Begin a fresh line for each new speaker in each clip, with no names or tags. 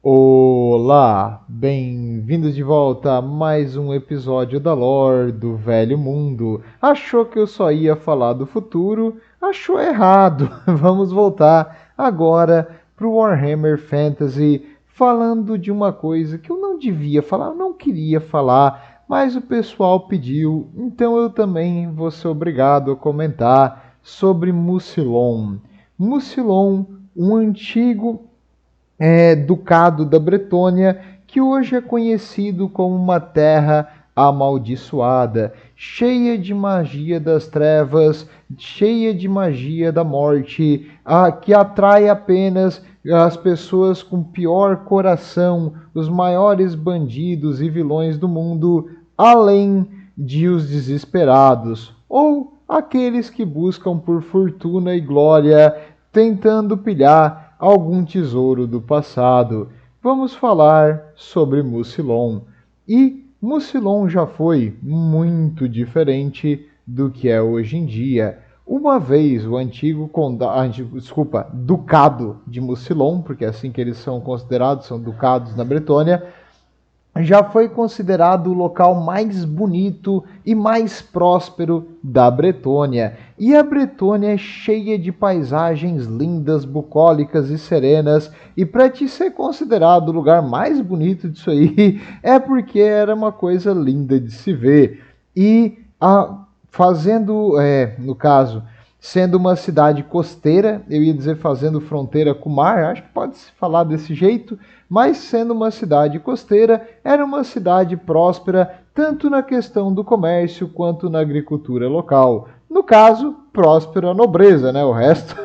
Olá, bem-vindos de volta a mais um episódio da Lore do Velho Mundo. Achou que eu só ia falar do futuro? Achou errado. Vamos voltar agora para o Warhammer Fantasy, falando de uma coisa que eu não devia falar, eu não queria falar, mas o pessoal pediu, então eu também vou ser obrigado a comentar sobre Mucilon. Mucilon, um antigo ducado da Bretônia, que hoje é conhecido como uma terra amaldiçoada, cheia de magia das trevas, cheia de magia da morte, que atrai apenas as pessoas com pior coração, os maiores bandidos e vilões do mundo, além de os desesperados, ou aqueles que buscam por fortuna e glória, tentando pilhar algum tesouro do passado. Vamos falar sobre Mucilon. E Mucilon já foi muito diferente do que é hoje em dia. Uma vez o antigo ducado de Mucilon, porque é assim que eles são considerados, são ducados na Bretônia, já foi considerado o local mais bonito e mais próspero da Bretônia. E a Bretônia é cheia de paisagens lindas, bucólicas e serenas. E para te ser considerado o lugar mais bonito disso aí, é porque era uma coisa linda de se ver. E no caso, sendo uma cidade costeira, eu ia dizer fazendo fronteira com o mar, acho que pode se falar desse jeito, mas sendo uma cidade costeira, era uma cidade próspera tanto na questão do comércio quanto na agricultura local. No caso, próspera a nobreza, né? O resto,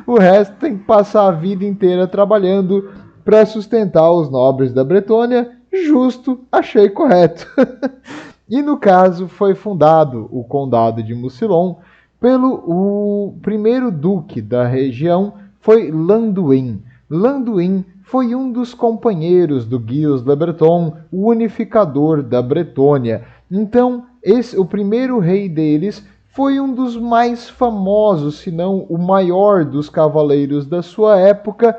o resto tem que passar a vida inteira trabalhando para sustentar os nobres da Bretônia. Justo, achei correto. E no caso foi fundado o condado de Mucilon pelo o primeiro duque da região, foi Landuin. Landuin foi um dos companheiros do Gilles Le Breton, o unificador da Bretônia. Então, o primeiro rei deles foi um dos mais famosos, se não o maior dos cavaleiros da sua época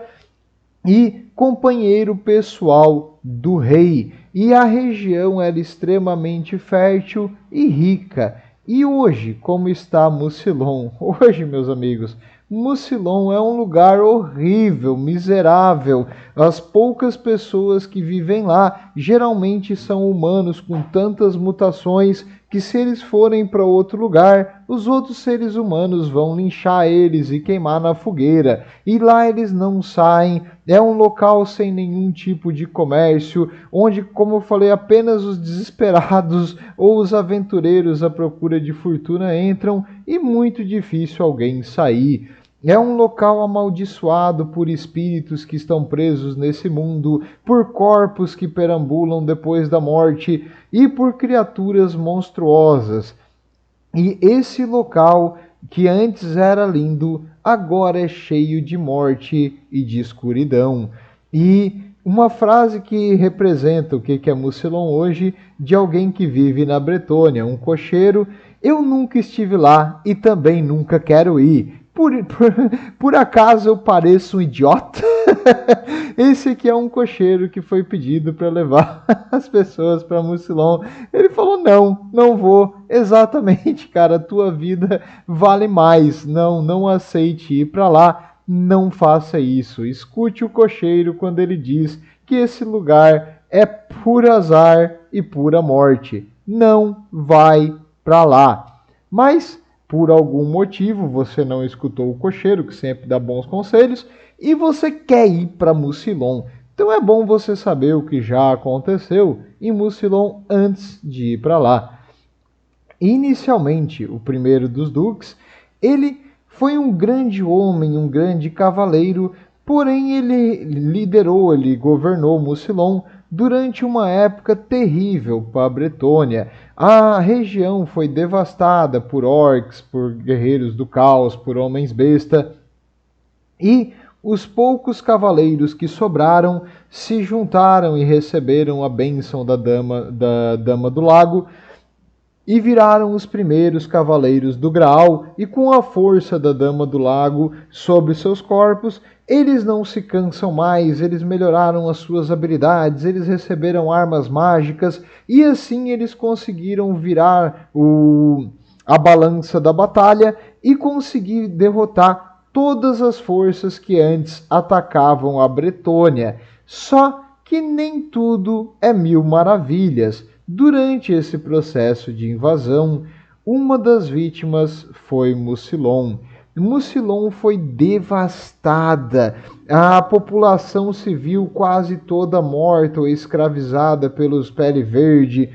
e companheiro pessoal do rei. E a região era extremamente fértil e rica. E hoje, como está Mucilon? Hoje, meus amigos, Mucilon é um lugar horrível, miserável. As poucas pessoas que vivem lá geralmente são humanos com tantas mutações que, se eles forem para outro lugar, os outros seres humanos vão linchar eles e queimar na fogueira. E lá eles não saem. É um local sem nenhum tipo de comércio, onde, como eu falei, apenas os desesperados ou os aventureiros à procura de fortuna entram e muito difícil alguém sair. É um local amaldiçoado por espíritos que estão presos nesse mundo, por corpos que perambulam depois da morte e por criaturas monstruosas. E esse local, que antes era lindo, agora é cheio de morte e de escuridão. E uma frase que representa o que é Mucilon hoje, de alguém que vive na Bretônia, um cocheiro: eu nunca estive lá e também nunca quero ir. Por acaso eu pareço um idiota? Esse aqui é um cocheiro que foi pedido para levar as pessoas para Mucilon. Ele falou: não vou. Exatamente, cara, a tua vida vale mais. Não aceite ir para lá. Não faça isso. Escute o cocheiro quando ele diz que esse lugar é puro azar e pura morte. Não vai para lá. Mas por algum motivo você não escutou o cocheiro, que sempre dá bons conselhos, e você quer ir para Mucilon. Então é bom você saber o que já aconteceu em Mucilon antes de ir para lá. Inicialmente, o primeiro dos duques, ele foi um grande homem, um grande cavaleiro, porém ele governou Mucilon durante uma época terrível para a Bretônia. A região foi devastada por orcs, por guerreiros do caos, por homens-besta, e os poucos cavaleiros que sobraram se juntaram e receberam a bênção da Dama do Lago e viraram os primeiros cavaleiros do Graal, e com a força da Dama do Lago sobre seus corpos, Eles não se cansam mais, eles melhoraram as suas habilidades, eles receberam armas mágicas e assim eles conseguiram virar a balança da batalha e conseguir derrotar todas as forças que antes atacavam a Bretônia. Só que nem tudo é mil maravilhas. Durante esse processo de invasão, uma das vítimas foi Mucilon. Mucilon foi devastada. A população civil quase toda morta ou escravizada pelos Pele Verde,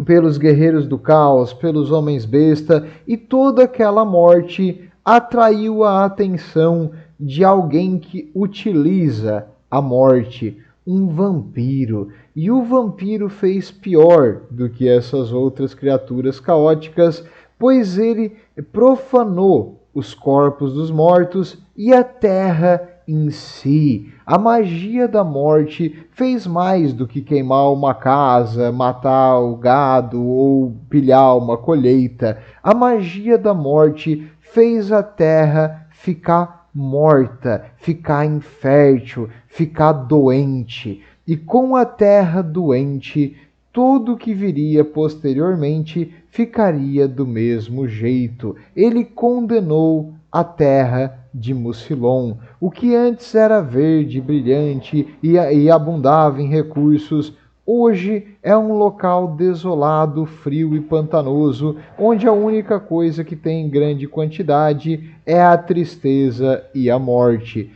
pelos guerreiros do caos, pelos homens besta, e toda aquela morte atraiu a atenção de alguém que utiliza a morte, um vampiro. E o vampiro fez pior do que essas outras criaturas caóticas, pois ele profanou os corpos dos mortos e a terra em si. A magia da morte fez mais do que queimar uma casa, matar o gado ou pilhar uma colheita. A magia da morte fez a terra ficar morta, ficar infértil, ficar doente. E com a terra doente, tudo que viria posteriormente ficaria do mesmo jeito. Ele condenou a terra de Mucilon. O que antes era verde, brilhante e abundava em recursos, hoje é um local desolado, frio e pantanoso, onde a única coisa que tem em grande quantidade é a tristeza e a morte.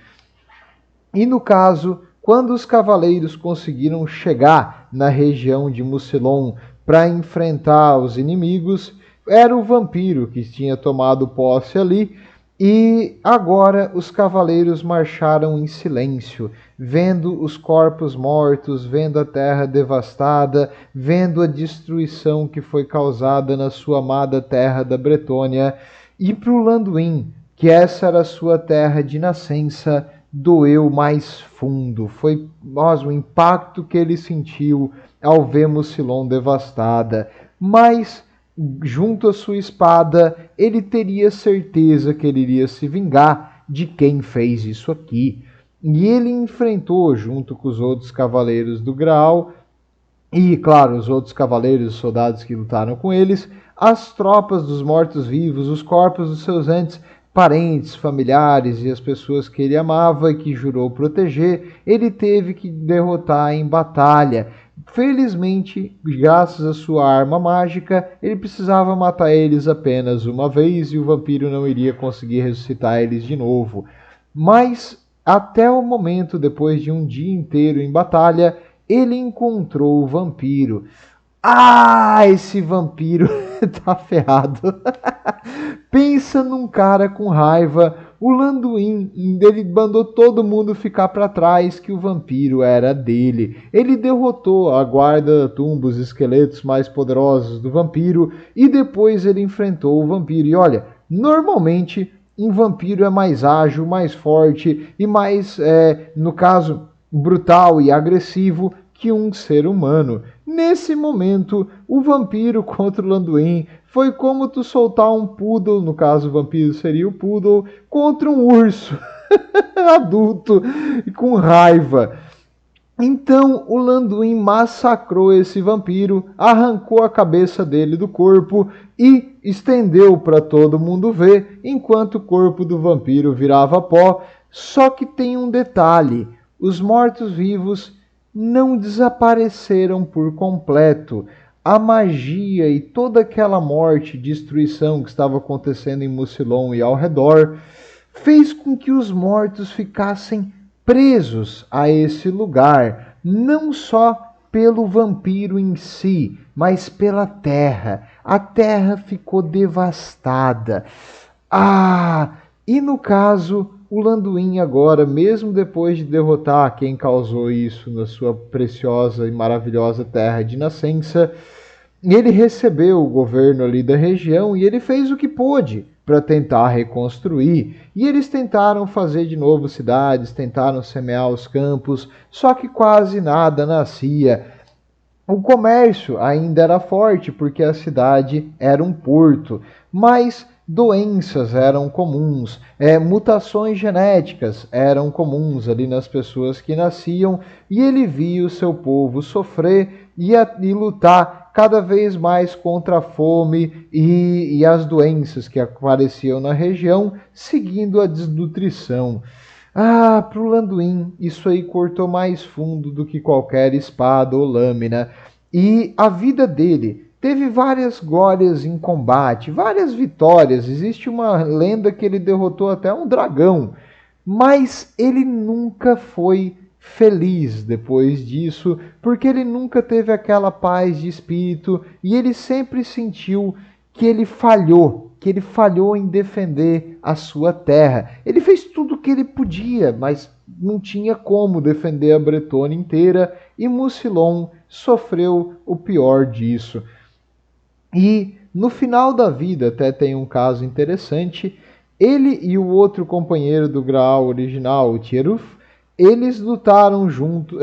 E no caso, quando os cavaleiros conseguiram chegar na região de Mucilon para enfrentar os inimigos, era o vampiro que tinha tomado posse ali. E agora os cavaleiros marcharam em silêncio, vendo os corpos mortos, vendo a terra devastada, vendo a destruição que foi causada na sua amada terra da Bretônia. E para o Landuin, que essa era a sua terra de nascença, doeu mais fundo. Foi o impacto que ele sentiu ao ver Mucilon devastada. Mas junto à sua espada, ele teria certeza que ele iria se vingar de quem fez isso aqui. E ele enfrentou, junto com os outros cavaleiros do Graal, e, claro, os outros cavaleiros e soldados que lutaram com eles, as tropas dos mortos-vivos, os corpos dos seus antes parentes, familiares e as pessoas que ele amava e que jurou proteger, ele teve que derrotar em batalha. Felizmente, graças à sua arma mágica, ele precisava matar eles apenas uma vez e o vampiro não iria conseguir ressuscitar eles de novo. Mas, até o momento, depois de um dia inteiro em batalha, ele encontrou o vampiro. Ah, esse vampiro tá ferrado. Pensa num cara com raiva. O Landuin, ele mandou todo mundo ficar para trás, que o vampiro era dele. Ele derrotou a guarda tumba, os esqueletos mais poderosos do vampiro, e depois ele enfrentou o vampiro. E olha, normalmente um vampiro é mais ágil, mais forte e mais, no caso, brutal e agressivo que um ser humano. Nesse momento, o vampiro contra o Landuin foi como tu soltar um poodle, no caso o vampiro seria o poodle, contra um urso adulto e com raiva. Então o Landuin massacrou esse vampiro, arrancou a cabeça dele do corpo e estendeu para todo mundo ver, enquanto o corpo do vampiro virava pó. Só que tem um detalhe: os mortos-vivos não desapareceram por completo. A magia e toda aquela morte e destruição que estava acontecendo em Mucilon e ao redor fez com que os mortos ficassem presos a esse lugar, não só pelo vampiro em si, mas pela terra. A terra ficou devastada. E no caso, o Landuin agora, mesmo depois de derrotar quem causou isso na sua preciosa e maravilhosa terra de nascença, ele recebeu o governo ali da região e ele fez o que pôde para tentar reconstruir. E eles tentaram fazer de novo cidades, tentaram semear os campos, só que quase nada nascia. O comércio ainda era forte porque a cidade era um porto, mas doenças eram comuns, mutações genéticas eram comuns ali nas pessoas que nasciam, e ele via o seu povo sofrer e lutar cada vez mais contra a fome e as doenças que apareciam na região, seguindo a desnutrição. Ah, pro Landuin, isso aí cortou mais fundo do que qualquer espada ou lâmina. E a vida dele teve várias glórias em combate, várias vitórias. Existe uma lenda que ele derrotou até um dragão. Mas ele nunca foi feliz depois disso, porque ele nunca teve aquela paz de espírito e ele sempre sentiu que ele falhou em defender a sua terra. Ele fez tudo o que ele podia, mas não tinha como defender a Bretônia inteira e Mucilon sofreu o pior disso. E no final da vida, até tem um caso interessante, ele e o outro companheiro do Graal original, o Tieruf, eles lutaram junto,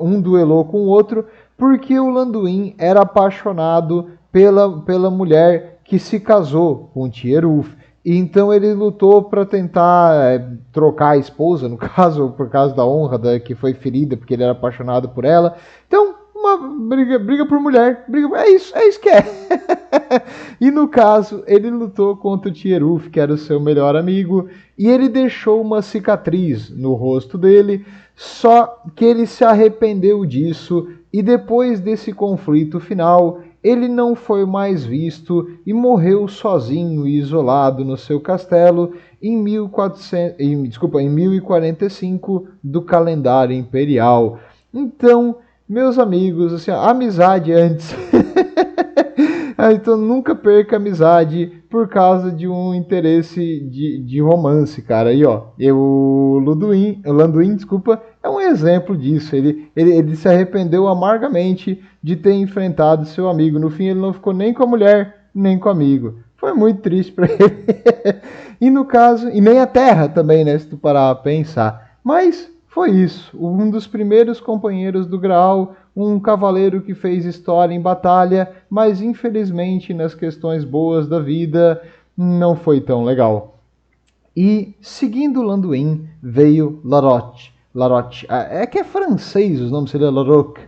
um duelou com o outro, porque o Landuin era apaixonado pela mulher que se casou com o Tieruf. E então ele lutou para tentar trocar a esposa, no caso, por causa da honra que foi ferida, porque ele era apaixonado por ela. Então, uma briga por mulher, é isso que é. E no caso, ele lutou contra o Tieruf, que era o seu melhor amigo, e ele deixou uma cicatriz no rosto dele, só que ele se arrependeu disso, e depois desse conflito final, ele não foi mais visto e morreu sozinho e isolado no seu castelo em 1045 do calendário imperial. Então, meus amigos, assim, a amizade antes. Então nunca perca a amizade por causa de um interesse de romance, cara. Aí, ó, o Landuin, desculpa, é um exemplo disso. Ele se arrependeu amargamente de ter enfrentado seu amigo. No fim, ele não ficou nem com a mulher, nem com o amigo. Foi muito triste para ele. E no caso, e nem a terra também, né, se tu parar a pensar. Mas foi isso. Um dos primeiros companheiros do Graal, um cavaleiro que fez história em batalha, mas infelizmente nas questões boas da vida não foi tão legal. E seguindo Landuin veio Laroche. É que é francês, os nomes seria Laroque.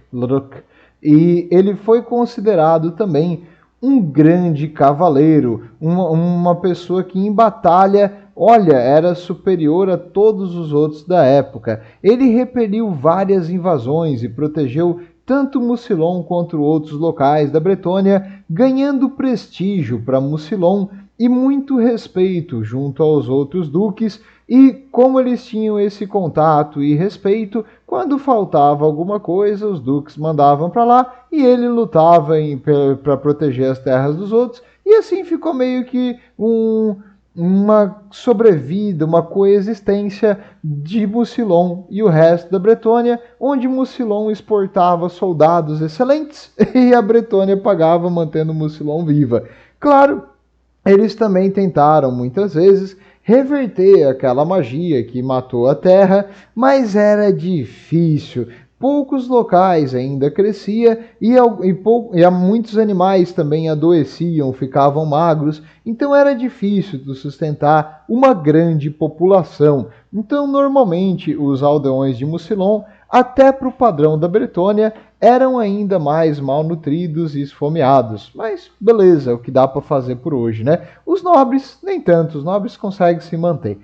E ele foi considerado também um grande cavaleiro, uma pessoa que em batalha, olha, era superior a todos os outros da época. Ele repeliu várias invasões e protegeu tanto Mucilon quanto outros locais da Bretônia, ganhando prestígio para Mucilon e muito respeito junto aos outros duques. E como eles tinham esse contato e respeito, quando faltava alguma coisa, os duques mandavam para lá e ele lutava para proteger as terras dos outros. E assim ficou meio que uma sobrevida, uma coexistência de Mucilon e o resto da Bretônia, onde Mucilon exportava soldados excelentes e a Bretônia pagava mantendo Mucilon viva. Claro, eles também tentaram muitas vezes reverter aquela magia que matou a terra, mas era difícil. Poucos locais ainda crescia e muitos animais também adoeciam, ficavam magros, então era difícil de sustentar uma grande população. Então, normalmente, os aldeões de Mucilon, até para o padrão da Bretônia, eram ainda mais malnutridos e esfomeados. Mas, beleza, é o que dá para fazer por hoje, né? Os nobres, nem tanto, os nobres conseguem se manter.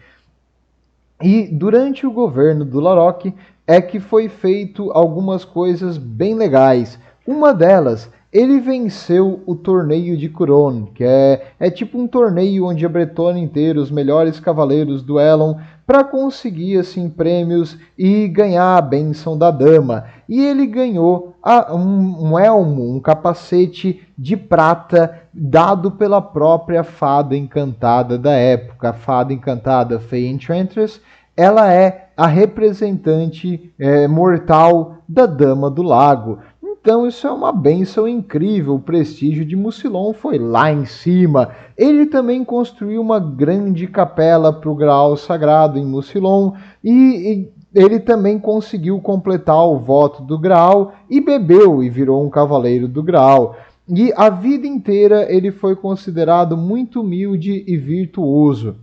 E durante o governo do Laroque é que foi feito algumas coisas bem legais. Uma delas, ele venceu o torneio de Couronne, que é tipo um torneio onde a Bretônia inteira, os melhores cavaleiros duelam para conseguir assim prêmios e ganhar a bênção da dama. E ele ganhou um elmo, um capacete de prata dado pela própria fada encantada da época. A fada encantada Fay Enchantress, ela é a representante mortal da Dama do Lago. Então isso é uma bênção incrível, o prestígio de Mucilon foi lá em cima. Ele também construiu uma grande capela para o Graal Sagrado em Mucilon e ele também conseguiu completar o voto do Graal e bebeu e virou um cavaleiro do Graal. E a vida inteira ele foi considerado muito humilde e virtuoso.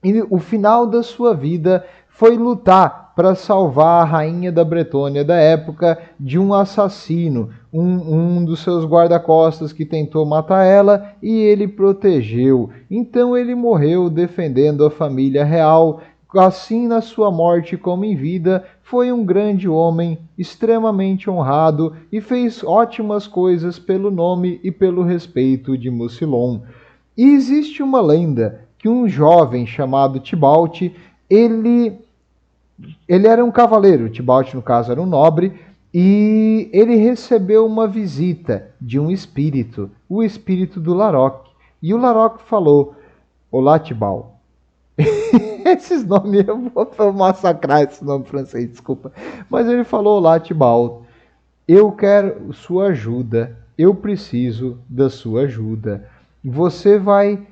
E o final da sua vida foi lutar para salvar a rainha da Bretônia da época de um assassino, um dos seus guarda-costas que tentou matar ela e ele protegeu. Então ele morreu defendendo a família real. Assim, na sua morte como em vida, foi um grande homem, extremamente honrado e fez ótimas coisas pelo nome e pelo respeito de Mucilon. E existe uma lenda que um jovem chamado Tibalt, ele era um cavaleiro, Tibalt no caso era um nobre, e ele recebeu uma visita de um espírito, o espírito do Larok. E o Larok falou: Olá, Tibalt. Esses nomes, eu vou massacrar esse nome francês, desculpa. Mas ele falou: Olá, Tibalt, eu quero sua ajuda, eu preciso da sua ajuda. Você vai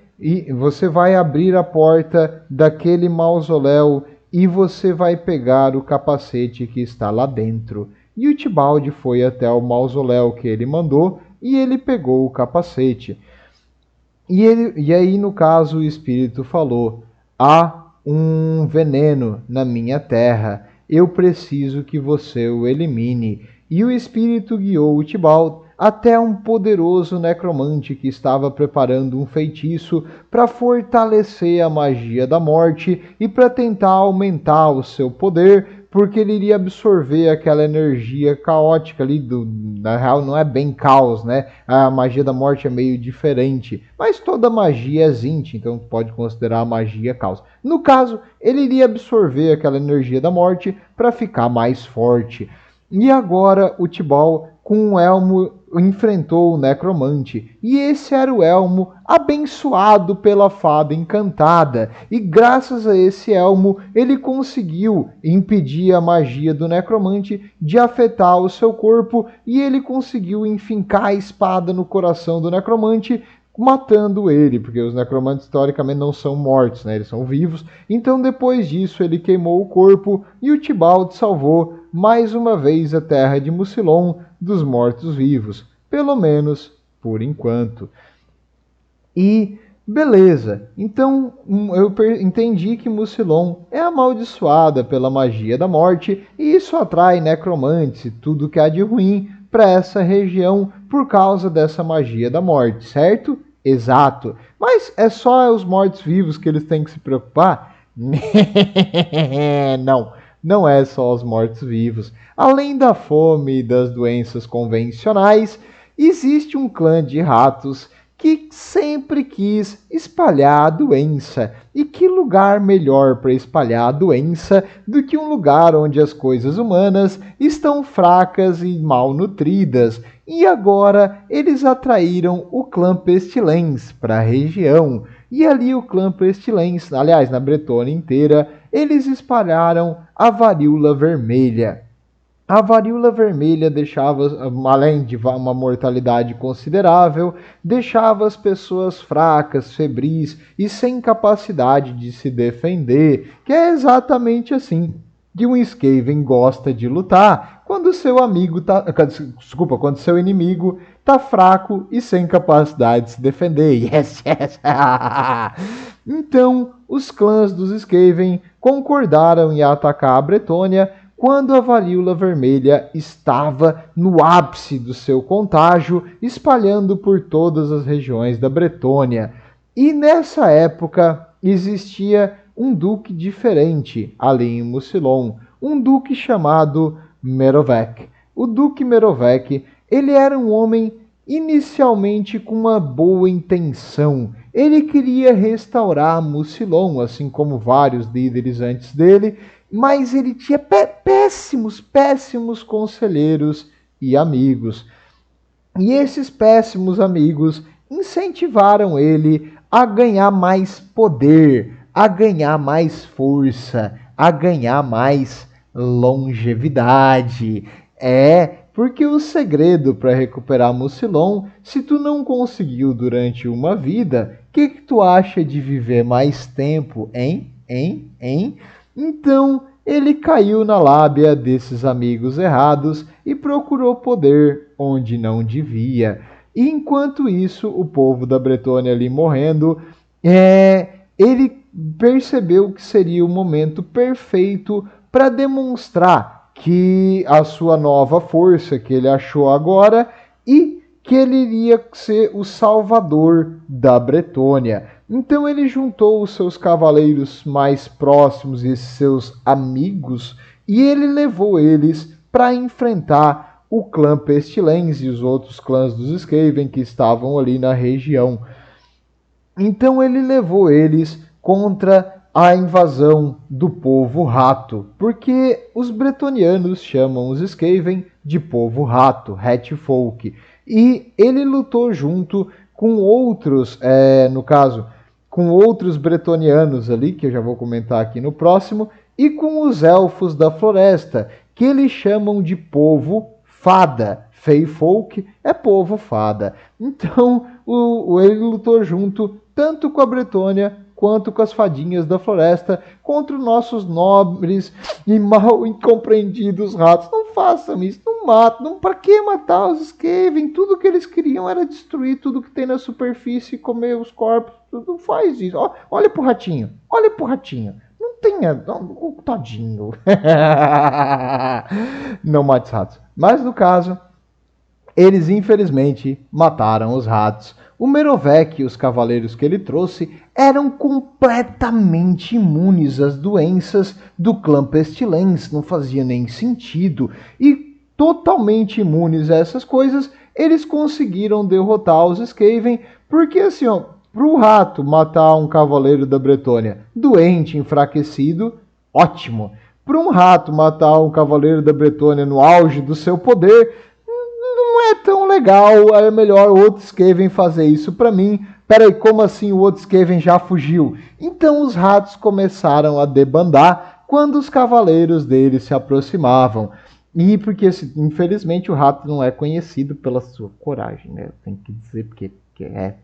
abrir a porta daquele mausoléu e você vai pegar o capacete que está lá dentro. E o Tibaldi foi até o mausoléu que ele mandou e ele pegou o capacete. E aí, no caso, o espírito falou: há um veneno na minha terra, eu preciso que você o elimine. E o espírito guiou o Tibalt até um poderoso necromante que estava preparando um feitiço para fortalecer a magia da morte e para tentar aumentar o seu poder, porque ele iria absorver aquela energia caótica ali na real não é bem caos, né? A magia da morte é meio diferente, mas toda magia é Zint, então pode considerar a magia caos. No caso, ele iria absorver aquela energia da morte para ficar mais forte. E agora o Tibalt, com um elmo, enfrentou o necromante. E esse era o elmo abençoado pela fada encantada. E graças a esse elmo, ele conseguiu impedir a magia do necromante de afetar o seu corpo. E ele conseguiu enfincar a espada no coração do necromante, matando ele, porque os necromantes historicamente não são mortos, né? Eles são vivos. Então depois disso ele queimou o corpo e o Tibalt salvou mais uma vez a terra de Mucilon dos mortos-vivos, pelo menos por enquanto. E beleza, então eu entendi que Mucilon é amaldiçoada pela magia da morte e isso atrai necromantes e tudo que há de ruim para essa região por causa dessa magia da morte, certo? Exato. Mas é só os mortos-vivos que eles têm que se preocupar? Não, não é só os mortos-vivos. Além da fome e das doenças convencionais, existe um clã de ratos que sempre quis espalhar a doença. E que lugar melhor para espalhar a doença do que um lugar onde as coisas humanas estão fracas e mal nutridas? E agora eles atraíram o clã Pestilens para a região. E ali o clã Pestilens, aliás, na Bretônia inteira, eles espalharam a varíola vermelha. A varíola vermelha deixava, além de uma mortalidade considerável, deixava as pessoas fracas, febris e sem capacidade de se defender, que é exatamente assim que um Skaven gosta de lutar quando seu amigo tá, desculpa, quando seu inimigo tá fraco e sem capacidade de se defender. Yes, yes. Então, os clãs dos Skaven concordaram em atacar a Bretônia quando a varíola vermelha estava no ápice do seu contágio, espalhando por todas as regiões da Bretônia. E nessa época existia um duque diferente ali em Mucilon, um duque chamado Merovec. O duque Merovec, ele era um homem inicialmente com uma boa intenção. Ele queria restaurar Mucilon, assim como vários líderes antes dele, mas ele tinha péssimos conselheiros e amigos. E esses péssimos amigos incentivaram ele a ganhar mais poder, a ganhar mais força, a ganhar mais longevidade. Porque o segredo para recuperar Mucilon, se tu não conseguiu durante uma vida, o que tu acha de viver mais tempo, hein? Então, ele caiu na lábia desses amigos errados e procurou poder onde não devia. E enquanto isso, o povo da Bretônia ali morrendo, ele percebeu que seria o momento perfeito para demonstrar que a sua nova força que ele achou agora e que ele iria ser o salvador da Bretônia. Então ele juntou os seus cavaleiros mais próximos e seus amigos e ele levou eles para enfrentar o clã Pestilens e os outros clãs dos Skaven que estavam ali na região. Então ele levou eles contra a invasão do povo rato, porque os bretonianos chamam os Skaven de povo rato, Hatfolk, e ele lutou junto com outros, no caso, com outros bretonianos ali, que eu já vou comentar aqui no próximo, e com os elfos da floresta, que eles chamam de povo fada. Feyfolk é povo fada. Então ele lutou junto tanto com a Bretônia quanto com as fadinhas da floresta contra os nossos nobres e mal incompreendidos ratos. Não façam isso, não matem, não, para que matar os Skaven? Tudo que eles queriam era destruir tudo que tem na superfície e comer os corpos. Não faz isso. Olha pro ratinho, olha pro ratinho. Não tenha, tadinho. Não mate os ratos. Mas no caso, eles infelizmente mataram os ratos. O Merovec e os cavaleiros que ele trouxe eram completamente imunes às doenças do clã Pestilens, não fazia nem sentido. E totalmente imunes a essas coisas, eles conseguiram derrotar os Skaven, porque assim, para o rato matar um cavaleiro da Bretônia doente, enfraquecido, ótimo. Para um rato matar um cavaleiro da Bretônia no auge do seu poder, não é tão legal, é melhor o outro Skaven fazer isso para mim. Peraí, como assim o outro Skaven já fugiu? Então os ratos começaram a debandar quando os cavaleiros deles se aproximavam. E porque, infelizmente, o rato não é conhecido pela sua coragem, né? Tem que dizer porque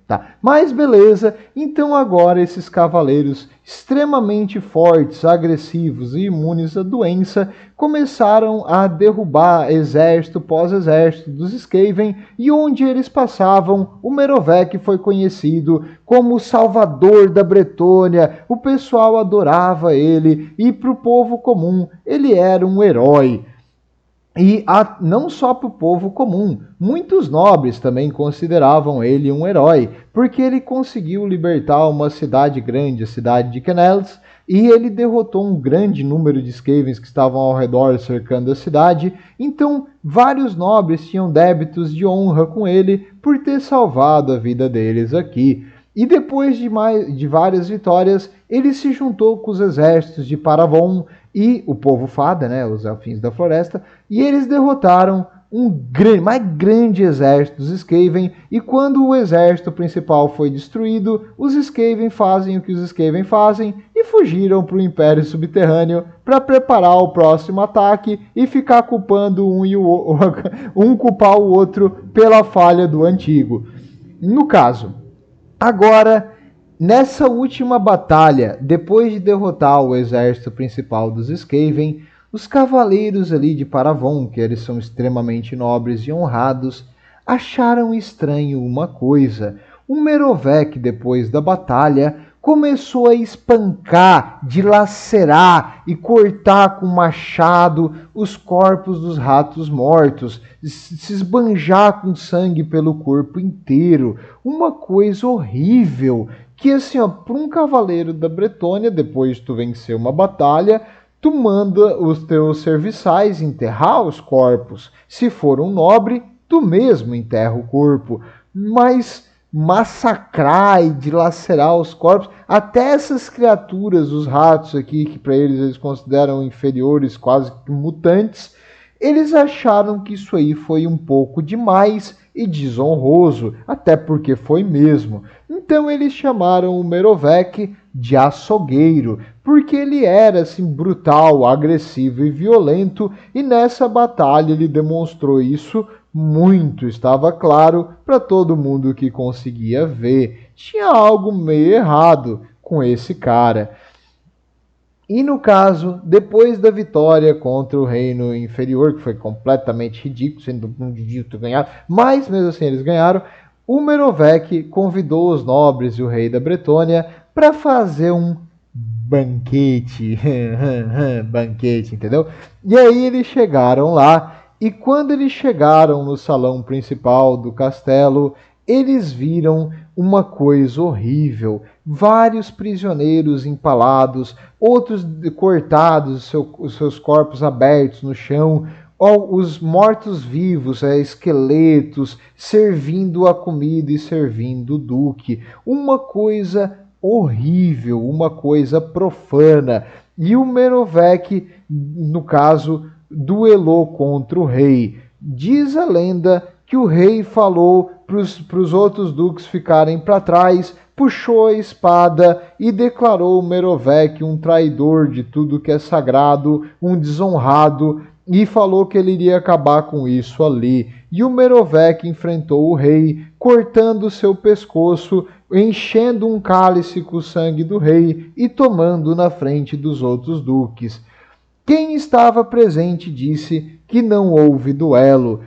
tá. Mas beleza, então agora esses cavaleiros extremamente fortes, agressivos e imunes à doença começaram a derrubar exército pós-exército dos Skaven, e onde eles passavam, o Merovec foi conhecido como o salvador da Bretônia. O pessoal adorava ele e para o povo comum ele era um herói. E não só para o povo comum, muitos nobres também consideravam ele um herói, porque ele conseguiu libertar uma cidade grande, a cidade de Kenels, e ele derrotou um grande número de Skavens que estavam ao redor cercando a cidade. Então vários nobres tinham débitos de honra com ele por ter salvado a vida deles aqui. E depois de várias vitórias, ele se juntou com os exércitos de Paravon e o povo fada, né, os elfins da floresta, e eles derrotaram mais grande exército dos Skaven. E quando o exército principal foi destruído, os Skaven fazem o que os Skaven fazem e fugiram para o Império Subterrâneo para preparar o próximo ataque e ficar culpando um culpar o outro pela falha do antigo. No caso, agora, nessa última batalha, depois de derrotar o exército principal dos Skaven, os cavaleiros ali de Paravon, que eles são extremamente nobres e honrados, acharam estranho uma coisa. O Merovec, depois da batalha, começou a espancar, dilacerar e cortar com machado os corpos dos ratos mortos, se esbanjar com sangue pelo corpo inteiro. Uma coisa horrível, que assim, para um cavaleiro da Bretônia, depois de tu vencer uma batalha, tu manda os teus serviçais enterrar os corpos. Se for um nobre, tu mesmo enterra o corpo. Mas massacrar e dilacerar os corpos, até essas criaturas, os ratos aqui, que para eles consideram inferiores, quase que mutantes, eles acharam que isso aí foi um pouco demais e desonroso, até porque foi mesmo. Então eles chamaram o Merovec de açougueiro, porque ele era assim brutal, agressivo e violento, e nessa batalha ele demonstrou isso muito. Estava claro para todo mundo que conseguia ver. Tinha algo meio errado com esse cara. E no caso, depois da vitória contra o reino inferior, que foi completamente ridículo, sendo um dito ganhar, mas mesmo assim eles ganharam, o Merovec convidou os nobres e o rei da Bretônia para fazer um banquete, banquete, entendeu? E aí eles chegaram lá, e quando eles chegaram no salão principal do castelo, eles viram uma coisa horrível. Vários prisioneiros empalados, outros cortados, os seus corpos abertos no chão, os mortos-vivos, esqueletos, servindo a comida e servindo o duque. Uma coisa horrível, uma coisa profana. E o Merovec, no caso, duelou contra o rei. Diz a lenda que o rei falou para os outros duques ficarem para trás, puxou a espada e declarou o Merovec um traidor de tudo que é sagrado, um desonrado, e falou que ele iria acabar com isso ali. E o Merovec enfrentou o rei, cortando seu pescoço, enchendo um cálice com o sangue do rei e tomando na frente dos outros duques. Quem estava presente disse que não houve duelo.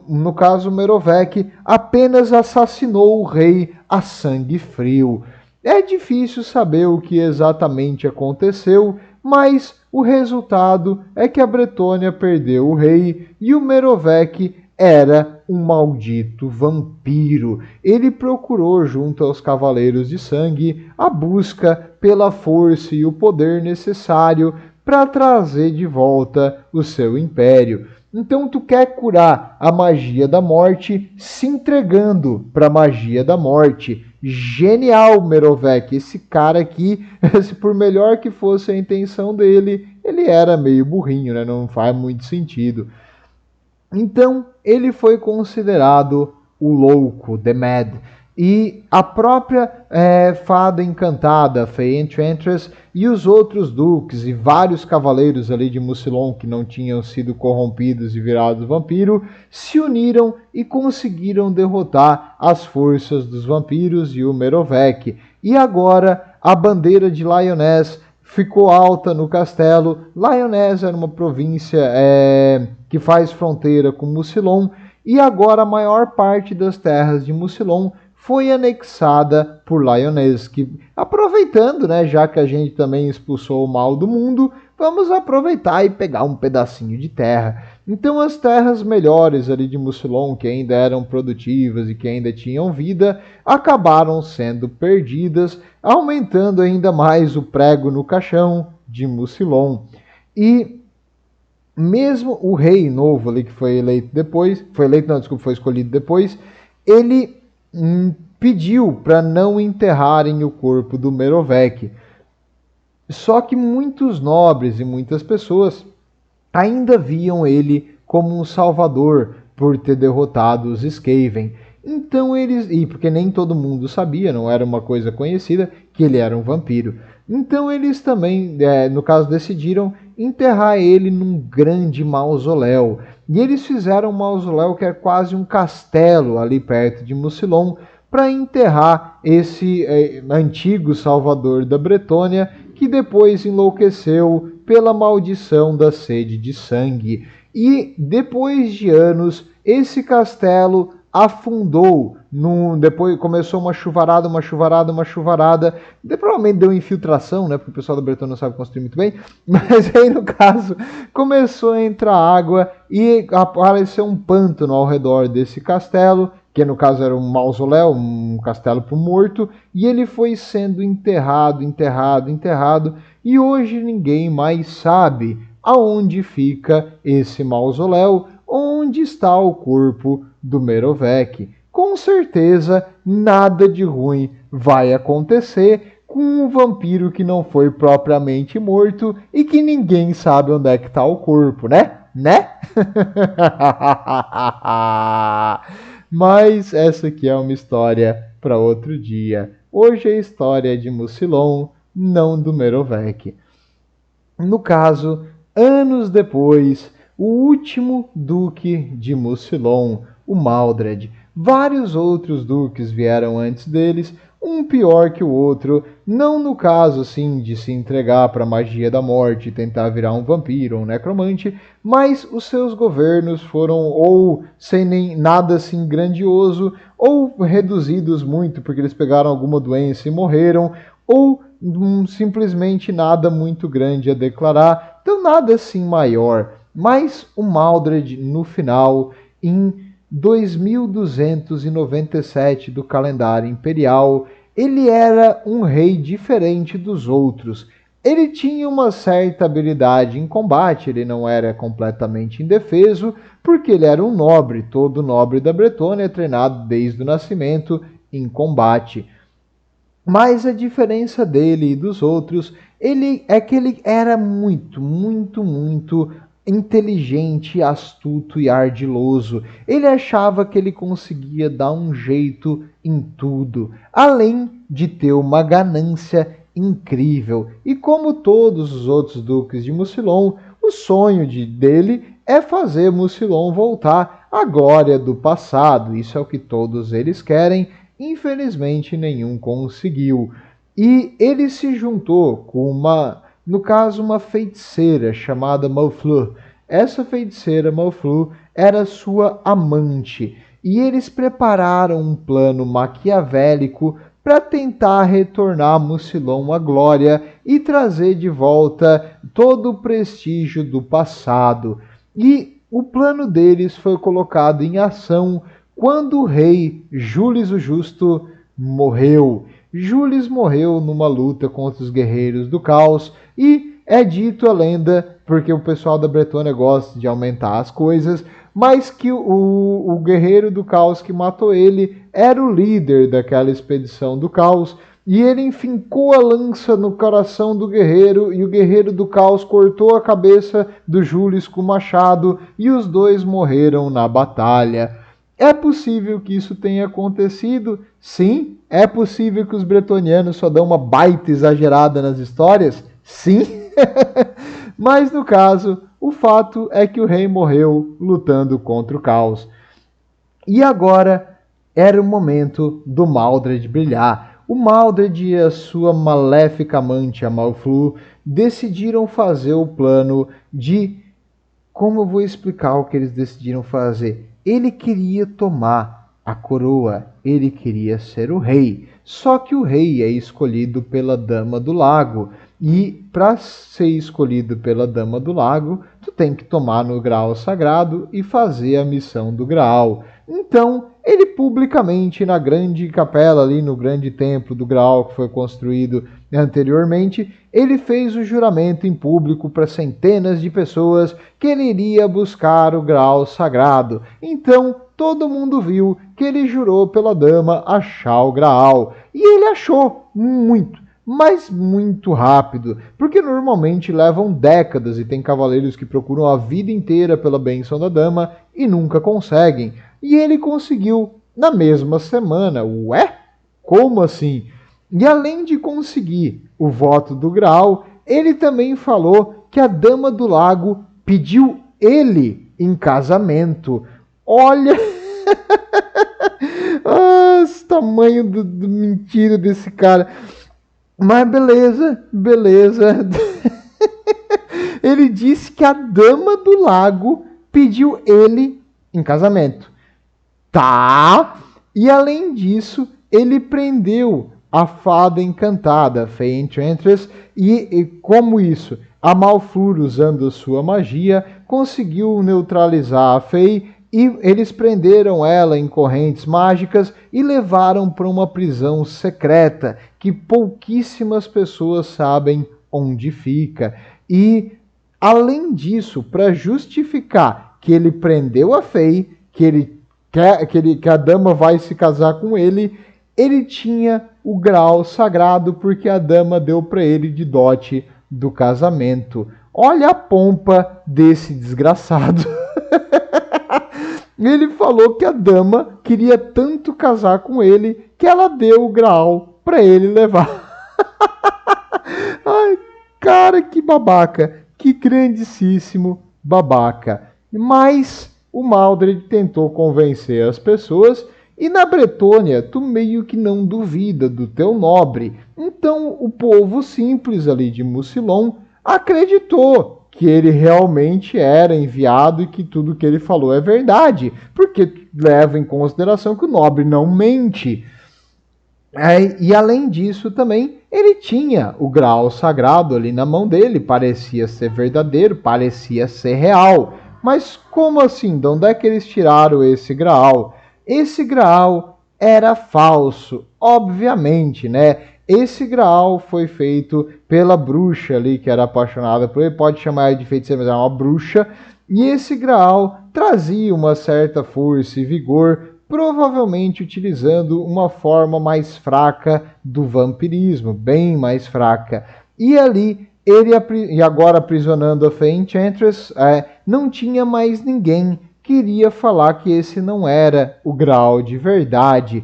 No caso, Merovec apenas assassinou o rei a sangue frio. É difícil saber o que exatamente aconteceu, mas o resultado é que a Bretônia perdeu o rei e o Merovec era um maldito vampiro. Ele procurou, junto aos Cavaleiros de Sangue, a busca pela força e o poder necessário para trazer de volta o seu império. Então tu quer curar a magia da morte se entregando para a magia da morte. Genial, Merovec. Esse cara aqui, por melhor que fosse a intenção dele, ele era meio burrinho, né? Não faz muito sentido. Então, ele foi considerado o louco, The Mad. E a própria fada encantada, Fay Enchantress, e os outros duques e vários cavaleiros ali de Mucilon que não tinham sido corrompidos e virados vampiro, se uniram e conseguiram derrotar as forças dos vampiros e o Merovec. E agora a bandeira de Lyonesse ficou alta no castelo. Lyonesse era uma província que faz fronteira com Mucilon, e agora a maior parte das terras de Mucilon foi anexada por Lyonesse, que aproveitando, né, já que a gente também expulsou o mal do mundo, vamos aproveitar e pegar um pedacinho de terra. Então as terras melhores ali de Mucilon, que ainda eram produtivas e que ainda tinham vida, acabaram sendo perdidas, aumentando ainda mais o prego no caixão de Mucilon. E mesmo o rei novo ali que foi eleito depois, foi escolhido depois, ele pediu para não enterrarem o corpo do Merovec. Só que muitos nobres e muitas pessoas ainda viam ele como um salvador por ter derrotado os Skaven. Então eles, e porque nem todo mundo sabia, não era uma coisa conhecida, que ele era um vampiro. Então eles também, no caso, decidiram enterrar ele num grande mausoléu. E eles fizeram um mausoléu que é quase um castelo ali perto de Mucilon, para enterrar esse antigo salvador da Bretônia, que depois enlouqueceu pela maldição da sede de sangue. E depois de anos, esse castelo afundou. Depois começou uma chuvarada. Provavelmente deu infiltração, né? Porque o pessoal da Bretônia não sabe construir muito bem. Mas aí, no caso, começou a entrar água e apareceu um pântano ao redor desse castelo, que no caso era um mausoléu, um castelo para o morto, e ele foi sendo enterrado, e hoje ninguém mais sabe aonde fica esse mausoléu, onde está o corpo do Merovec. Com certeza nada de ruim vai acontecer com um vampiro que não foi propriamente morto e que ninguém sabe onde é que está o corpo, né? Mas essa aqui é uma história para outro dia. Hoje a história é de Mucilon, não do Merovec. No caso, anos depois, o último duque de Mucilon, o Maldred. Vários outros duques vieram antes deles. um pior que o outro, não no caso assim de se entregar para a magia da morte e tentar virar um vampiro ou um necromante, mas os seus governos foram ou sem nem nada assim grandioso, ou reduzidos muito porque eles pegaram alguma doença e morreram, ou simplesmente nada muito grande a declarar, então nada assim maior. Mas o Maldred, no final, em 2297 do calendário imperial, ele era um rei diferente dos outros. Ele tinha uma certa habilidade em combate, ele não era completamente indefeso, porque ele era um nobre, todo nobre da Bretônia, treinado desde o nascimento em combate. Mas a diferença dele e dos outros, ele era muito inteligente, astuto e ardiloso. Ele achava que ele conseguia dar um jeito em tudo, além de ter uma ganância incrível. E como todos os outros duques de Mucilon, o sonho dele é fazer Mucilon voltar à glória do passado. Isso é o que todos eles querem. Infelizmente, nenhum conseguiu. E ele se juntou com no caso, uma feiticeira chamada Malfleur. Essa feiticeira Malfleur era sua amante. E eles prepararam um plano maquiavélico para tentar retornar Mucilon à glória e trazer de volta todo o prestígio do passado. E o plano deles foi colocado em ação quando o rei Jules o Justo morreu. Jules morreu numa luta contra os guerreiros do caos e é dito a lenda, porque o pessoal da Bretônia gosta de aumentar as coisas, mas que o guerreiro do caos que matou ele era o líder daquela expedição do caos, e ele enfincou a lança no coração do guerreiro, e o guerreiro do caos cortou a cabeça do Jules com o machado, e os dois morreram na batalha. É possível que isso tenha acontecido? Sim. É possível que os bretonianos só dão uma baita exagerada nas histórias? Sim. Mas no caso, o fato é que o rei morreu lutando contra o caos. E agora era o momento do Maldred brilhar. O Maldred e a sua maléfica amante, a Malfleur, decidiram fazer o plano de... Como eu vou explicar o que eles decidiram fazer? Ele queria tomar a coroa, ele queria ser o rei. Só que o rei é escolhido pela Dama do Lago. E para ser escolhido pela Dama do Lago, tu tem que tomar no Graal Sagrado e fazer a missão do Graal. Então, ele publicamente, na grande capela, ali no grande templo do Graal que foi construído anteriormente, ele fez o juramento em público para centenas de pessoas que ele iria buscar o Graal Sagrado. Então, todo mundo viu que ele jurou pela dama achar o Graal. E ele achou muito, mas muito rápido, porque normalmente levam décadas e tem cavaleiros que procuram a vida inteira pela bênção da dama e nunca conseguem. E ele conseguiu na mesma semana. Ué? Como assim? E além de conseguir o voto do Graal, ele também falou que a Dama do Lago pediu ele em casamento. Olha... esse tamanho do mentira desse cara. Mas beleza. Ele disse que a Dama do Lago pediu ele em casamento. Tá. E além disso, ele prendeu a fada encantada, Fey Enchantress, e como isso? A Malfleur, usando sua magia, conseguiu neutralizar a Fey e eles prenderam ela em correntes mágicas e levaram para uma prisão secreta que pouquíssimas pessoas sabem onde fica. E, além disso, para justificar que ele prendeu a Fey, que a dama vai se casar com ele, ele tinha o Graal Sagrado porque a dama deu para ele de dote do casamento. Olha a pompa desse desgraçado. Ele falou que a dama queria tanto casar com ele que ela deu o Graal para ele levar. Ai, cara, que babaca. Que grandíssimo babaca. Mas o Maldred tentou convencer as pessoas E na Bretônia, tu meio que não duvida do teu nobre. Então o povo simples ali de Mucilon acreditou que ele realmente era enviado e que tudo que ele falou é verdade, porque leva em consideração que o nobre não mente. E além disso também, ele tinha o graal sagrado ali na mão dele, parecia ser verdadeiro, parecia ser real. Mas como assim? De onde é que eles tiraram esse graal? Esse graal era falso, obviamente, né? Esse graal foi feito pela bruxa ali, que era apaixonada por ele, pode chamar de feiticeira, mas é uma bruxa. E esse graal trazia uma certa força e vigor, provavelmente utilizando uma forma mais fraca do vampirismo, bem mais fraca. E ali, e agora aprisionando a Fey Enchantress, não tinha mais ninguém que iria falar que esse não era o Graal de verdade.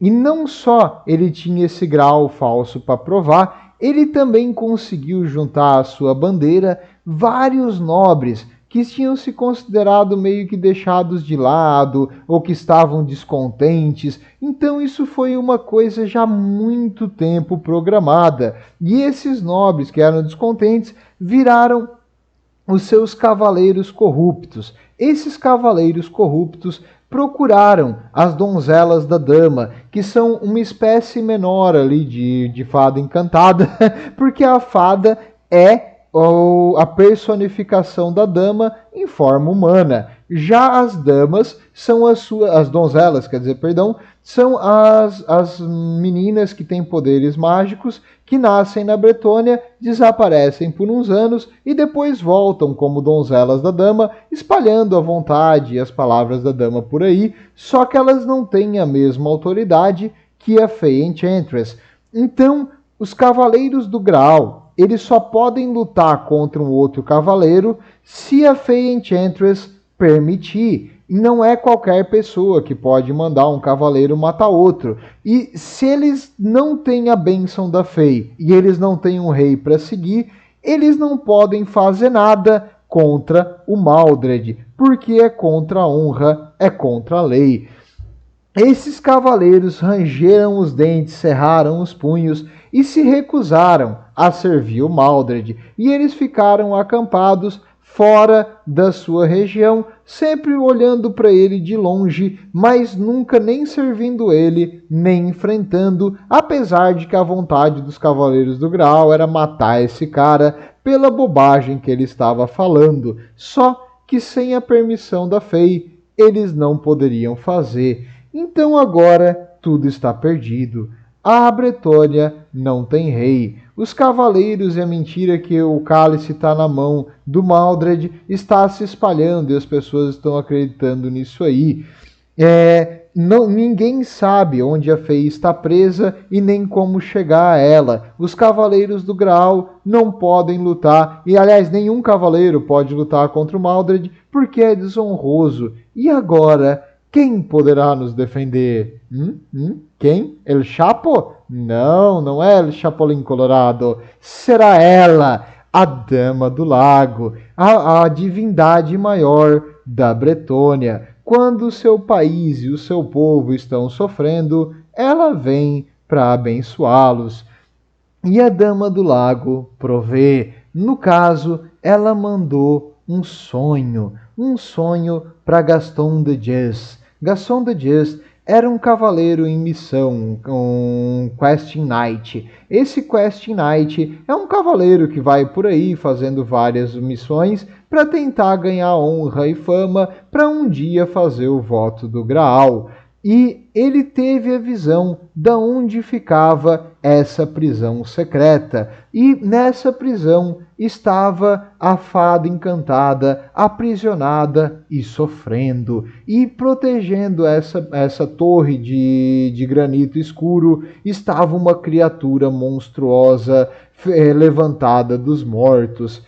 E não só ele tinha esse Graal falso para provar, ele também conseguiu juntar à sua bandeira vários nobres que tinham se considerado meio que deixados de lado ou que estavam descontentes. Então isso foi uma coisa já há muito tempo programada. E esses nobres que eram descontentes viraram os seus cavaleiros corruptos. Esses cavaleiros corruptos procuraram as donzelas da dama, que são uma espécie menor ali de fada encantada, porque a fada é a personificação da dama em forma humana. Já as damas são as donzelas, quer dizer, perdão, são as meninas que têm poderes mágicos, que nascem na Bretônia, desaparecem por uns anos e depois voltam como donzelas da dama, espalhando a vontade e as palavras da dama por aí, só que elas não têm a mesma autoridade que a Fey Enchantress. Então, os Cavaleiros do Graal, eles só podem lutar contra um outro cavaleiro se a Fey Enchantress permitir. E não é qualquer pessoa que pode mandar um cavaleiro matar outro. E se eles não têm a bênção da Fey e eles não têm um rei para seguir, eles não podem fazer nada contra o Maldred, porque é contra a honra, é contra a lei. Esses cavaleiros rangeram os dentes, cerraram os punhos e se recusaram a servir o Maldred, e eles ficaram acampados fora da sua região, sempre olhando para ele de longe, mas nunca nem servindo ele, nem enfrentando, apesar de que a vontade dos Cavaleiros do Graal era matar esse cara pela bobagem que ele estava falando, só que sem a permissão da Fey, eles não poderiam fazer. Então agora tudo está perdido. A Bretônia não tem rei. Os cavaleiros e a mentira que o cálice está na mão do Maldred está se espalhando e as pessoas estão acreditando nisso aí. Ninguém sabe onde a Fey está presa e nem como chegar a ela. Os cavaleiros do Graal não podem lutar, e aliás, nenhum cavaleiro pode lutar contra o Maldred porque é desonroso. E agora, quem poderá nos defender? Quem? El Chapo? Não, não é El Chapolin Colorado. Será ela, a Dama do Lago, a divindade maior da Bretônia. Quando o seu país e o seu povo estão sofrendo, ela vem para abençoá-los. E a Dama do Lago provê. No caso, ela mandou um sonho para Gaston de Diez. Gaston de Diez era um cavaleiro em missão, um Questing Knight. Esse Questing Knight é um cavaleiro que vai por aí fazendo várias missões para tentar ganhar honra e fama para um dia fazer o voto do Graal. E ele teve a visão de onde ficava essa prisão secreta. E nessa prisão estava a fada encantada, aprisionada e sofrendo. E protegendo essa torre de granito escuro estava uma criatura monstruosa levantada dos mortos.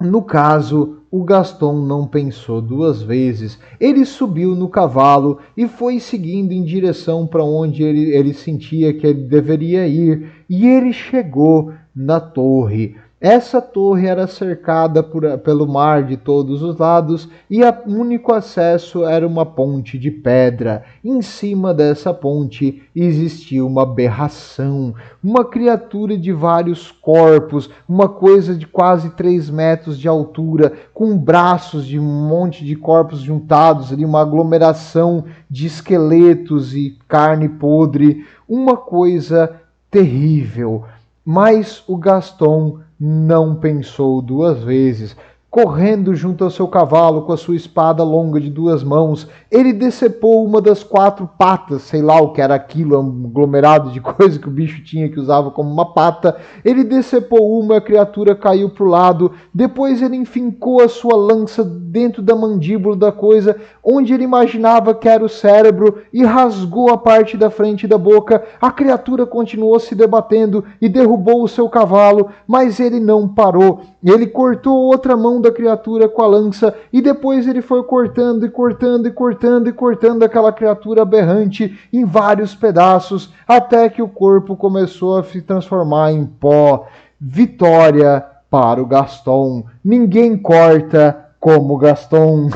No caso, o Gaston não pensou duas vezes. Ele subiu no cavalo e foi seguindo em direção para onde ele sentia que ele deveria ir. E ele chegou na torre. Essa torre era cercada pelo mar de todos os lados e o único acesso era uma ponte de pedra. Em cima dessa ponte existia uma aberração, uma criatura de vários corpos, uma coisa de quase 3 metros de altura, com braços de um monte de corpos juntados ali, uma aglomeração de esqueletos e carne podre, uma coisa terrível. Mas o Gaston não pensou 2 vezes. Correndo junto ao seu cavalo com a sua espada longa de 2 mãos, ele decepou uma das 4 patas, sei lá o que era aquilo, um aglomerado de coisa que o bicho tinha que usava como uma pata. Ele decepou uma, a criatura caiu para o lado. Depois ele enfincou a sua lança dentro da mandíbula da coisa, onde ele imaginava que era o cérebro, e rasgou a parte da frente da boca. A criatura continuou se debatendo e derrubou o seu cavalo, mas ele não parou. Ele cortou outra mão da criatura com a lança e depois ele foi cortando e cortando e cortando e cortando aquela criatura aberrante em vários pedaços, até que o corpo começou a se transformar em pó. Vitória para o Gaston. Ninguém corta como Gaston.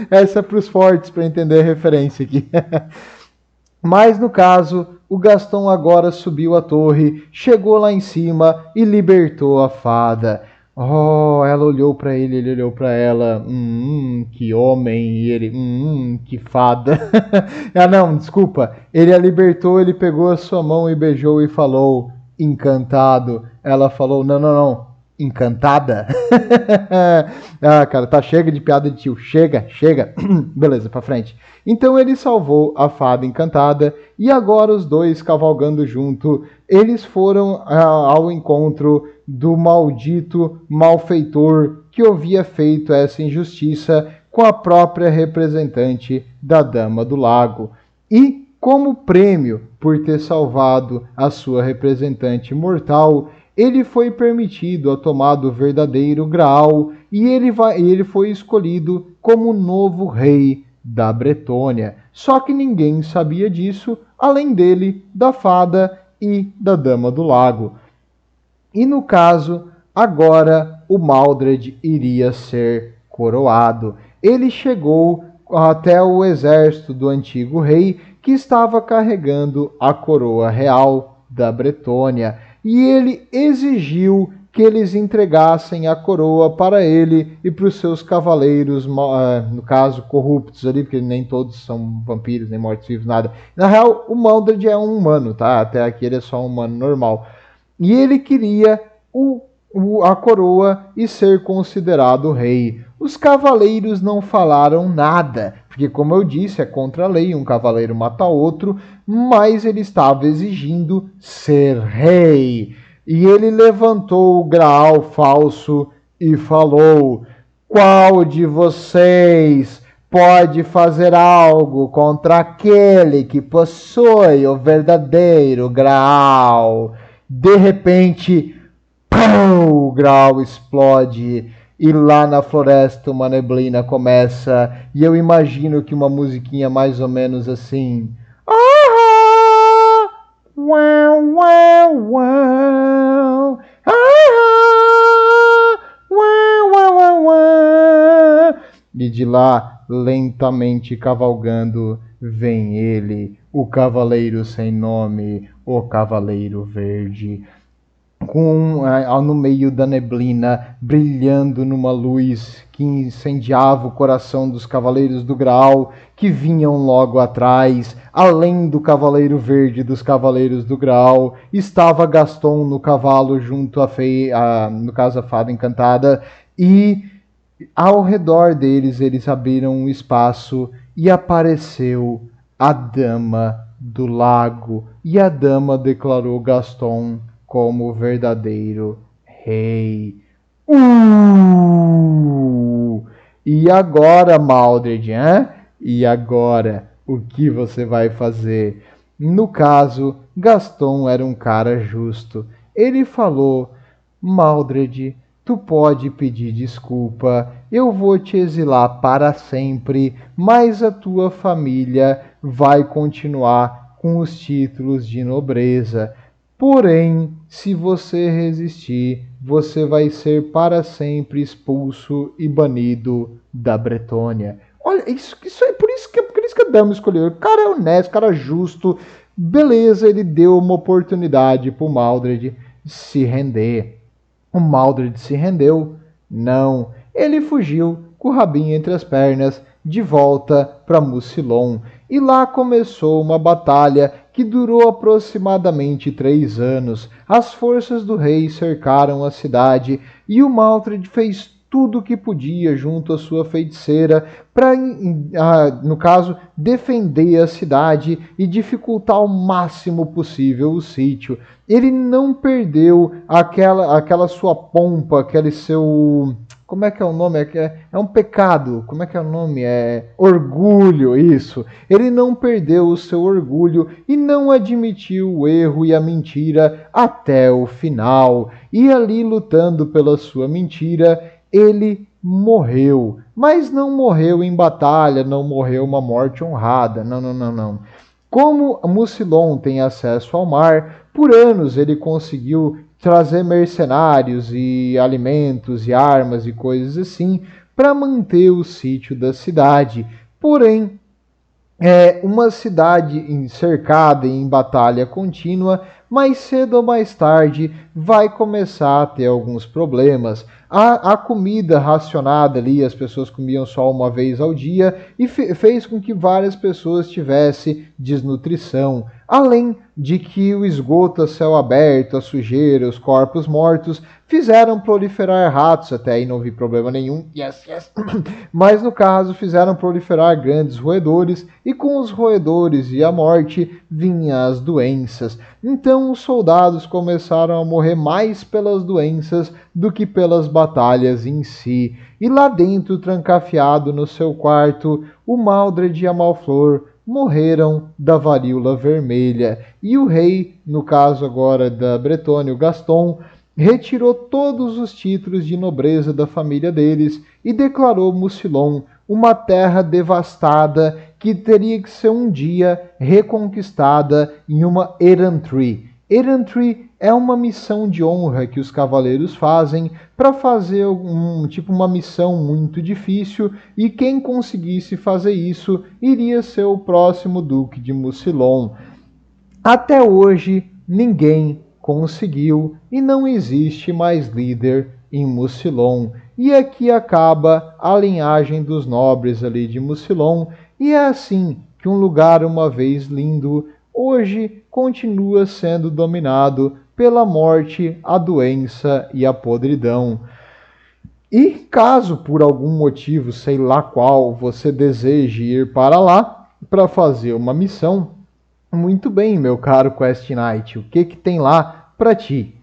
Essa é para os fortes, para entender a referência aqui. Mas no caso, o Gaston agora subiu a torre, chegou lá em cima e libertou a fada. Oh, ela olhou para ele, ele olhou para ela. Que homem. E ele, que fada. Ah, não, desculpa. Ele a libertou, ele pegou a sua mão e beijou e falou, encantado. Ela falou, não. Encantada? Ah, cara, tá, chega de piada de tio. Chega. Beleza, pra frente. Então ele salvou a fada encantada e agora os dois cavalgando junto, eles foram ao encontro do maldito malfeitor que havia feito essa injustiça com a própria representante da Dama do Lago. E, como prêmio por ter salvado a sua representante mortal, ele foi permitido a tomar do verdadeiro Graal e ele foi escolhido como novo rei da Bretônia. Só que ninguém sabia disso, além dele, da fada e da Dama do Lago. E no caso, agora o Maldred iria ser coroado. Ele chegou até o exército do antigo rei, que estava carregando a coroa real da Bretônia, e ele exigiu que eles entregassem a coroa para ele e para os seus cavaleiros, no caso, corruptos ali, porque nem todos são vampiros, nem mortos-vivos, nada. Na real, o Maldred é um humano, tá? Até aqui ele é só um humano normal. E ele queria a coroa e ser considerado rei. Os cavaleiros não falaram nada, porque, como eu disse, é contra a lei, um cavaleiro mata outro, mas ele estava exigindo ser rei. E ele levantou o Graal falso e falou: qual de vocês pode fazer algo contra aquele que possui o verdadeiro Graal? De repente, pum, o Graal explode e lá na floresta uma neblina começa, e eu imagino que uma musiquinha mais ou menos assim: wow, wow, wow. Wow, wow, wow, wow. E de lá, lentamente cavalgando, vem ele, o cavaleiro sem nome, o Cavaleiro Verde, no meio da neblina, brilhando numa luz que incendiava o coração dos Cavaleiros do Graal, que vinham logo atrás. Além do Cavaleiro Verde e dos Cavaleiros do Graal, estava Gaston no cavalo junto no caso a Fada Encantada, e ao redor deles eles abriram um espaço e apareceu a Dama do Lago, e a Dama declarou Gaston como verdadeiro rei. E agora, Maldred, hein? E agora, o que você vai fazer? No caso, Gaston era um cara justo. Ele falou: Maldred, tu pode pedir desculpa, eu vou te exilar para sempre, mas a tua família vai continuar com os títulos de nobreza. Porém, se você resistir você vai ser para sempre expulso e banido da Bretônia. Olha, isso é por isso que a dama escolheu. O cara é honesto, o cara é justo. Beleza, ele deu uma oportunidade pro Maldred se render. O Maldred se rendeu? Não. Ele fugiu com o rabinho entre as pernas de volta para Mucilon. E lá começou uma batalha que durou aproximadamente 3 anos. As forças do rei cercaram a cidade e o Maldred fez tudo o que podia junto à sua feiticeira para, no caso, defender a cidade e dificultar o máximo possível o sítio. Ele não perdeu aquela sua pompa, aquele seu... Como é que é o nome? É um pecado. Como é que é o nome? É orgulho, isso. Ele não perdeu o seu orgulho e não admitiu o erro e a mentira até o final. E ali, lutando pela sua mentira, ele morreu. Mas não morreu em batalha, não morreu uma morte honrada. Não, não, não, não. Como Mucilon tem acesso ao mar, por anos ele conseguiu trazer mercenários e alimentos e armas e coisas assim para manter o sítio da cidade. Porém, uma cidade cercada e em batalha contínua, mais cedo ou mais tarde vai começar a ter alguns problemas. A comida racionada ali, as pessoas comiam só uma vez ao dia e fez com que várias pessoas tivessem desnutrição. Além de que o esgoto a céu aberto, a sujeira, os corpos mortos fizeram proliferar ratos, até aí não vi problema nenhum, yes, yes. Mas no caso fizeram proliferar grandes roedores e com os roedores e a morte vinham as doenças. Então os soldados começaram a morrer mais pelas doenças do que pelas batalhas em si. E lá dentro, trancafiado no seu quarto, o Maldred e a Malflor morreram da varíola vermelha. E o rei, no caso agora da Bretônia, o Gaston, retirou todos os títulos de nobreza da família deles e declarou Mucilon uma terra devastada que teria que ser um dia reconquistada em uma Errantry. Errantry é uma missão de honra que os cavaleiros fazem para fazer uma missão muito difícil, e quem conseguisse fazer isso iria ser o próximo Duque de Mucilon. Até hoje ninguém conseguiu e não existe mais líder em Mucilon. E aqui acaba a linhagem dos nobres ali de Mucilon, e é assim que um lugar uma vez lindo hoje continua sendo dominado pela morte, a doença e a podridão. E caso por algum motivo, sei lá qual, você deseje ir para lá para fazer uma missão, muito bem, meu caro Quest Knight, o que tem lá para ti?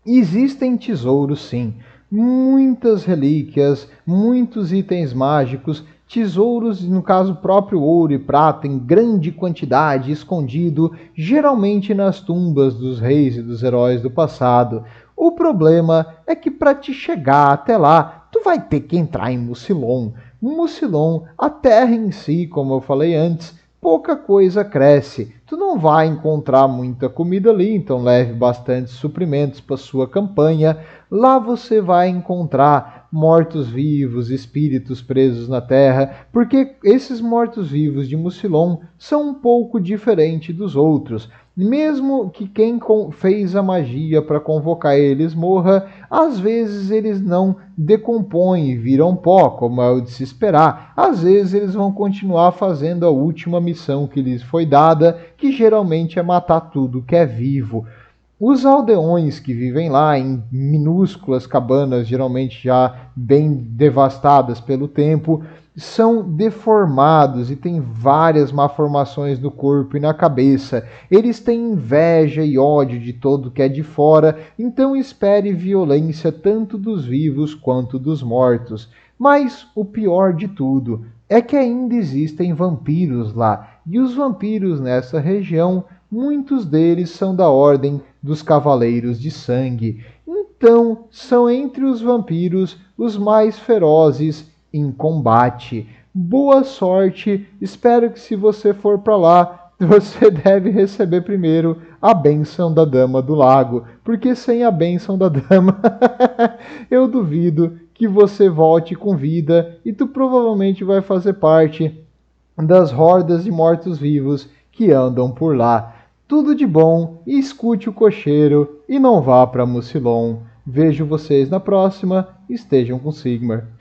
Existem tesouros, sim, muitas relíquias, muitos itens mágicos, tesouros, no caso próprio ouro e prata, em grande quantidade, escondido, geralmente nas tumbas dos reis e dos heróis do passado. O problema é que para te chegar até lá, tu vai ter que entrar em Mucilon. Mucilon, a terra em si, como eu falei antes, pouca coisa cresce. Tu não vai encontrar muita comida ali, então leve bastante suprimentos para sua campanha. Lá você vai encontrar mortos-vivos, espíritos presos na terra, porque esses mortos-vivos de Mucilon são um pouco diferentes dos outros. Mesmo que quem fez a magia para convocar eles morra, às vezes eles não decompõem e viram pó, como é o de se esperar. Às vezes eles vão continuar fazendo a última missão que lhes foi dada, que geralmente é matar tudo que é vivo. Os aldeões que vivem lá em minúsculas cabanas, geralmente já bem devastadas pelo tempo, são deformados e têm várias malformações no corpo e na cabeça. Eles têm inveja e ódio de todo que é de fora, então espere violência tanto dos vivos quanto dos mortos. Mas o pior de tudo é que ainda existem vampiros lá, e os vampiros nessa região, muitos deles são da ordem dos Cavaleiros de Sangue. Então, são entre os vampiros os mais ferozes em combate. Boa sorte, espero que se você for para lá, você deve receber primeiro a bênção da Dama do Lago, porque sem a bênção da Dama, eu duvido que você volte com vida e tu provavelmente vai fazer parte das hordas de mortos-vivos que andam por lá. Tudo de bom e escute o cocheiro e não vá para Mucilon. Vejo vocês na próxima. Estejam com Sigmar.